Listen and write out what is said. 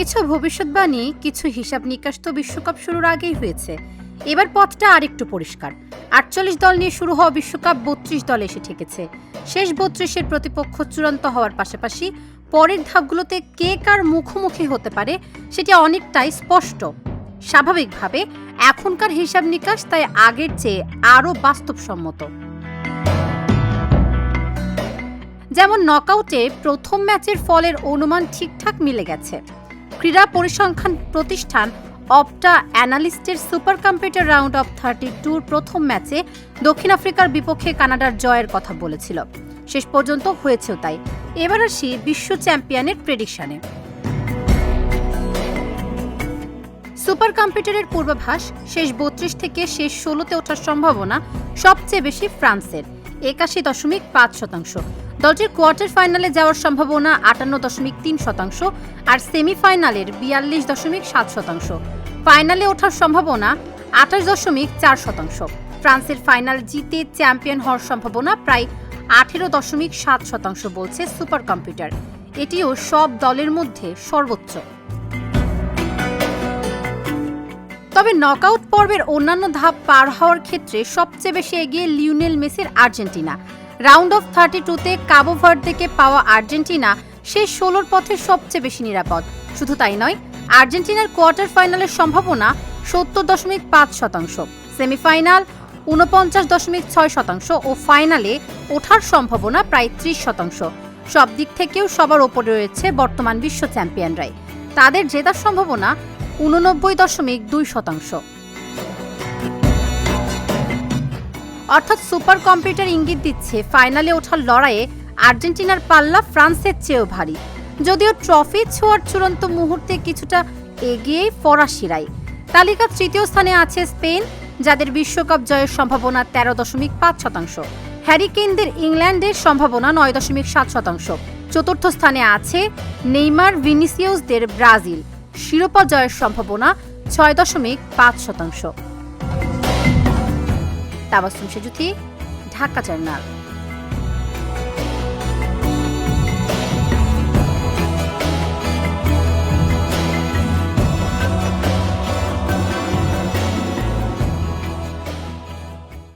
কিছু ভবিষ্যৎবাণী, কিছু হিসাব নিকাশ তো বিশ্বকাপ শুরুর আগেই হয়েছে। এবার পথটা আরেকটু পরিষ্কার। ৪৮ দল নিয়ে শুরু হওয়া বিশ্বকাপ ৩২ দল এসে ঠেকেছে। শেষ ৩২-এর প্রতিপক্ষ চূড়ান্ত হওয়ার পাশাপাশি পরের ধাপগুলোতে কে কার মুখোমুখি হতে পারে সেটি অনেকটাই স্পষ্ট। স্বাভাবিকভাবে এখনকার হিসাব নিকাশ তাই আগের চেয়ে আরও বাস্তবসম্মত। যেমন নকআউটে প্রথম ম্যাচের ফলের অনুমান ঠিকঠাক মিলে গেছে। ক্রীড়া পরিসংখ্যান প্রতিষ্ঠান Opta অ্যানালিস্টের super computer round of 32 প্রথম ম্যাচে দক্ষিণ আফ্রিকার বিপক্ষে কানাডার জয়ের কথা বলেছিল। শেষ পর্যন্ত হয়েছেও তাই। এবার আসি বিশ্ব চ্যাম্পিয়নের প্রেডিকশনে। সুপার কম্পিউটারের পূর্বাভাস, শেষ ৩২ থেকে শেষ ১৬তে ওঠার সম্ভাবনা সবচেয়ে বেশি ফ্রান্সের ৮১.৫%। দলটির কোয়ার্টার ফাইনালে যাওয়ার সম্ভাবনা ৫৮.৩%, আর সেমিফাইনালের ৪২.৭%। ফাইনালে ওঠার সম্ভাবনা ২৮.৪%। ফ্রান্সের ফাইনাল জিতে চ্যাম্পিয়ন হওয়ার সম্ভাবনা প্রায় ১৮.৭% বলছে সুপার কম্পিউটার। এটিও সব দলের মধ্যে সর্বোচ্চ। তবে নকআউট পর্বের অন্যান্য ধাপ পার হওয়ার ক্ষেত্রে সবচেয়ে বেশি এগিয়ে লিওনেল মেসির আর্জেন্টিনা। রাউন্ড অফ 32-তে কাবো ভার্দেকে পাওয়া আর্জেন্টিনা শেষ ১৬র পথে সবচেয়ে বেশি নিরাপদ। শুধু তাই নয়, আর্জেন্টিনার কোয়ার্টার ফাইনালের সম্ভাবনা ৭০.৫%, সেমিফাইনাল ৪৯.৬% ও ফাইনালে ওঠার সম্ভাবনা প্রায় ৩০%। সব দিক থেকেও সবার ওপরে রয়েছে বর্তমান বিশ্ব চ্যাম্পিয়নরাই। তাদের জেতার সম্ভাবনা ৮৯.২%। অর্থাৎ সুপার কম্পিউটার ইঙ্গিত দিচ্ছে ফাইনালে ওঠার লড়াইয়ে আর্জেন্টিনার পাল্লা ফ্রান্সের চেয়েও ভারী। যদিও ট্রফি ছোঁয়ার চূড়ান্ত মুহূর্তে কিছুটা এগিয়ে ফরাসিরাই। তালিকার তৃতীয় স্থানে আছে স্পেন, যাদের বিশ্বকাপ জয়ের সম্ভাবনা ১৩.৫%। হ্যারিকেনদের ইংল্যান্ডের সম্ভাবনা ৯.৭%। চতুর্থ স্থানে আছে নেইমার ভিনিসিয়াসদের ব্রাজিল, শিরোপা জয়ের সম্ভাবনা ৬.৫%। তাবাসসুম সেজুথি, ঢাকা জার্নাল।